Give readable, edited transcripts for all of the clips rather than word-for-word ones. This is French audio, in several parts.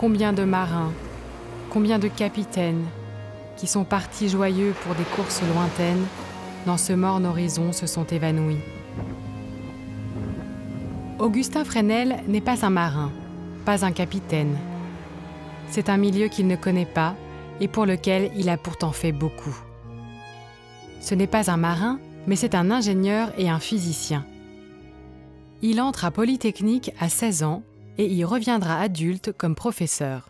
Combien de marins, combien de capitaines, qui sont partis joyeux pour des courses lointaines, dans ce morne horizon se sont évanouis. Augustin Fresnel n'est pas un marin, pas un capitaine. C'est un milieu qu'il ne connaît pas et pour lequel il a pourtant fait beaucoup. Ce n'est pas un marin, mais c'est un ingénieur et un physicien. Il entre à Polytechnique à 16 ans et y reviendra adulte comme professeur.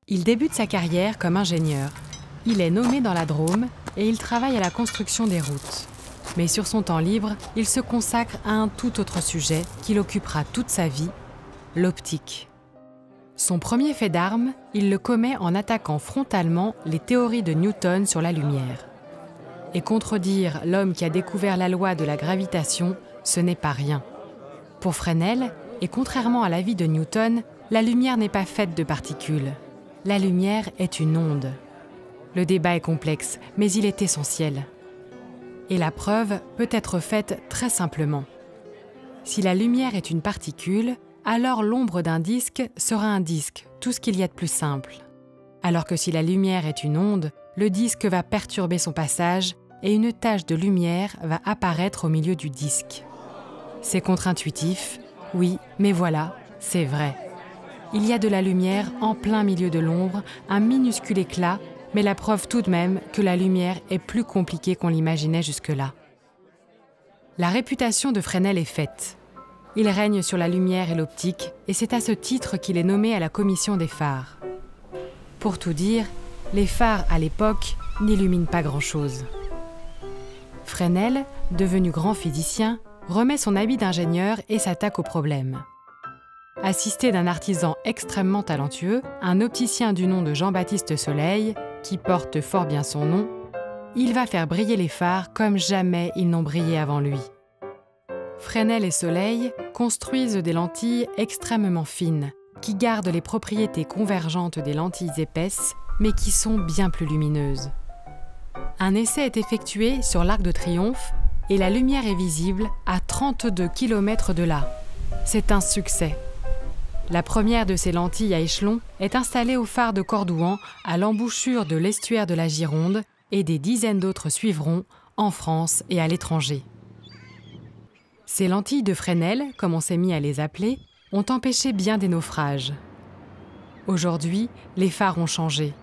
Il débute sa carrière comme ingénieur. Il est nommé dans la Drôme et il travaille à la construction des routes. Mais sur son temps libre, il se consacre à un tout autre sujet qui l'occupera toute sa vie, l'optique. Son premier fait d'armes, il le commet en attaquant frontalement les théories de Newton sur la lumière. Et contredire l'homme qui a découvert la loi de la gravitation, ce n'est pas rien. Pour Fresnel, et contrairement à l'avis de Newton, la lumière n'est pas faite de particules. La lumière est une onde. Le débat est complexe, mais il est essentiel. Et la preuve peut être faite très simplement. Si la lumière est une particule, alors l'ombre d'un disque sera un disque, tout ce qu'il y a de plus simple. Alors que si la lumière est une onde, le disque va perturber son passage et une tache de lumière va apparaître au milieu du disque. C'est contre-intuitif, oui, mais voilà, c'est vrai. Il y a de la lumière en plein milieu de l'ombre, un minuscule éclat, mais la preuve tout de même que la lumière est plus compliquée qu'on l'imaginait jusque-là. La réputation de Fresnel est faite. Il règne sur la lumière et l'optique, et c'est à ce titre qu'il est nommé à la commission des phares. Pour tout dire, les phares à l'époque n'illuminent pas grand-chose. Fresnel, devenu grand physicien, remet son habit d'ingénieur et s'attaque au problème. Assisté d'un artisan extrêmement talentueux, un opticien du nom de Jean-Baptiste Soleil, qui porte fort bien son nom, il va faire briller les phares comme jamais ils n'ont brillé avant lui. Fresnel et Soleil construisent des lentilles extrêmement fines, qui gardent les propriétés convergentes des lentilles épaisses, mais qui sont bien plus lumineuses. Un essai est effectué sur l'Arc de Triomphe et la lumière est visible à 32 km de là. C'est un succès. La première de ces lentilles à échelon est installée au phare de Cordouan, à l'embouchure de l'estuaire de la Gironde, et des dizaines d'autres suivront, en France et à l'étranger. Ces lentilles de Fresnel, comme on s'est mis à les appeler, ont empêché bien des naufrages. Aujourd'hui, les phares ont changé.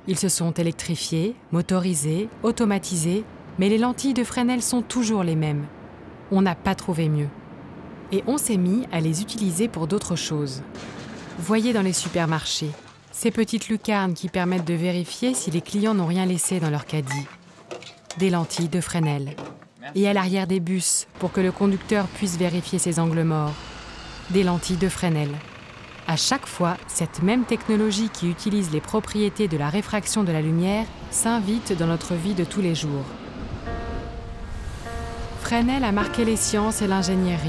Ils se sont électrifiés, motorisés, automatisés, mais les lentilles de Fresnel sont toujours les mêmes. On n'a pas trouvé mieux. Et on s'est mis à les utiliser pour d'autres choses. Voyez dans les supermarchés, ces petites lucarnes qui permettent de vérifier si les clients n'ont rien laissé dans leur caddie. Des lentilles de Fresnel. Et à l'arrière des bus, pour que le conducteur puisse vérifier ses angles morts. Des lentilles de Fresnel. À chaque fois, cette même technologie qui utilise les propriétés de la réfraction de la lumière s'invite dans notre vie de tous les jours. Fresnel a marqué les sciences et l'ingénierie,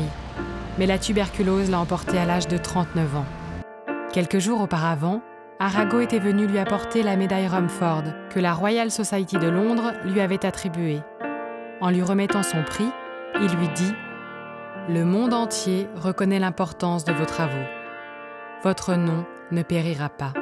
mais la tuberculose l'a emporté à l'âge de 39 ans. Quelques jours auparavant, Arago était venu lui apporter la médaille Rumford que la Royal Society de Londres lui avait attribuée. En lui remettant son prix, il lui dit « Le monde entier reconnaît l'importance de vos travaux. Votre nom ne périra pas. »